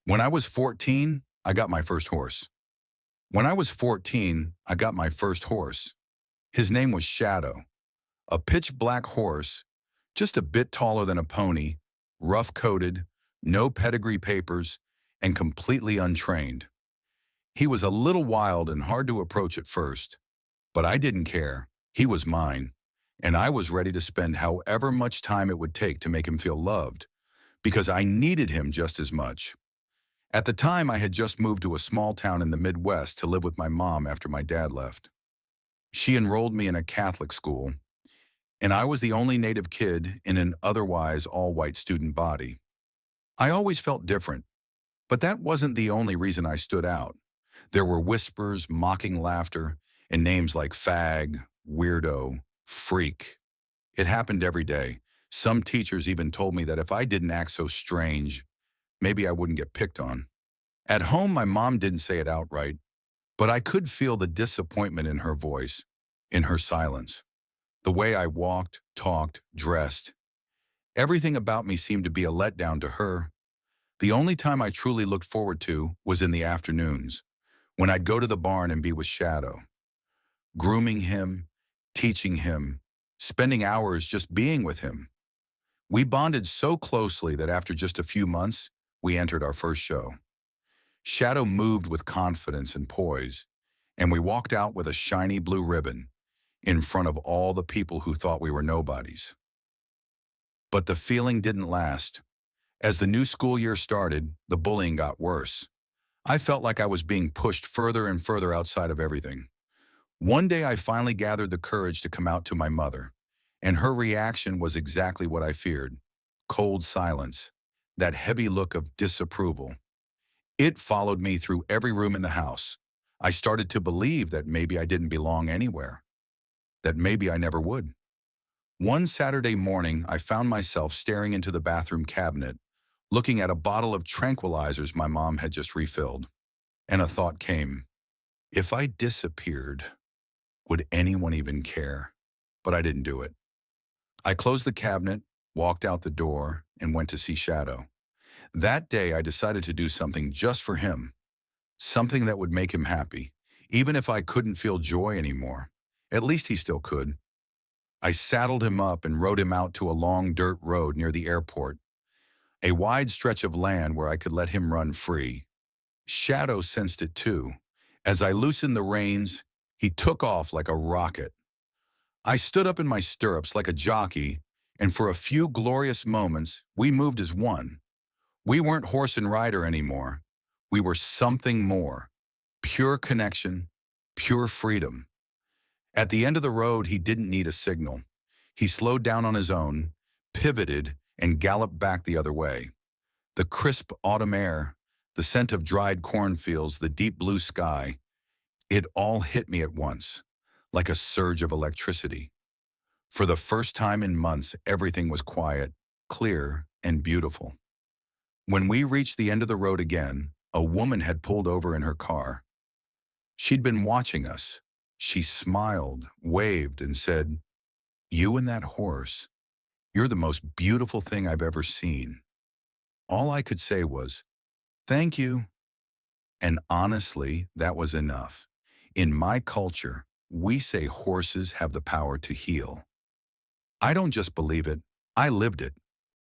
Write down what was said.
When I was 14, I got my first horse. When I was 14, I got my first horse. His name was Shadow, a pitch black horse, just a bit taller than a pony, rough-coated, no pedigree papers, and completely untrained. He was a little wild and hard to approach at first, but I didn't care. He was mine, and I was ready to spend however much time it would take to make him feel loved, because I needed him just as much. At the time, I had just moved to a small town in the Midwest to live with my mom after my dad left. She enrolled me in a Catholic school, and I was the only native kid in an otherwise all-white student body. I always felt different, but that wasn't the only reason I stood out. There were whispers, mocking laughter, and names like fag, weirdo, freak. It happened every day. Some teachers even told me that if I didn't act so strange, maybe I wouldn't get picked on. At home, my mom didn't say it outright, but I could feel the disappointment in her voice, in her silence. The way I walked, talked, dressed. Everything about me seemed to be a letdown to her. The only time I truly looked forward to was in the afternoons, when I'd go to the barn and be with Shadow, grooming him, teaching him, spending hours just being with him. We bonded so closely that after just a few months, we entered our first show. Shadow moved with confidence and poise, and we walked out with a shiny blue ribbon in front of all the people who thought we were nobodies. But the feeling didn't last. As the new school year started, the bullying got worse. I felt like I was being pushed further and further outside of everything. One day I finally gathered the courage to come out to my mother, and her reaction was exactly what I feared: cold silence, that heavy look of disapproval. It followed me through every room in the house. I started to believe that maybe I didn't belong anywhere, that maybe I never would. One Saturday morning, I found myself staring into the bathroom cabinet, looking at a bottle of tranquilizers my mom had just refilled. And a thought came: if I disappeared, would anyone even care? But I didn't do it. I closed the cabinet, walked out the door, and went to see Shadow. That day, I decided to do something just for him, something that would make him happy. Even if I couldn't feel joy anymore, at least he still could. I saddled him up and rode him out to a long dirt road near the airport, a wide stretch of land where I could let him run free. Shadow sensed it too. As I loosened the reins, he took off like a rocket. I stood up in my stirrups like a jockey, and for a few glorious moments, we moved as one. We weren't horse and rider anymore. We were something more. Pure connection, pure freedom. At the end of the road, he didn't need a signal. He slowed down on his own, pivoted, and galloped back the other way. The crisp autumn air, the scent of dried cornfields, the deep blue sky, it all hit me at once, like a surge of electricity. For the first time in months, everything was quiet, clear, and beautiful. When we reached the end of the road again, a woman had pulled over in her car. She'd been watching us. She smiled, waved, and said, "You and that horse, you're the most beautiful thing I've ever seen." All I could say was, "Thank you." And honestly, that was enough. In my culture, we say horses have the power to heal. I don't just believe it, I lived it.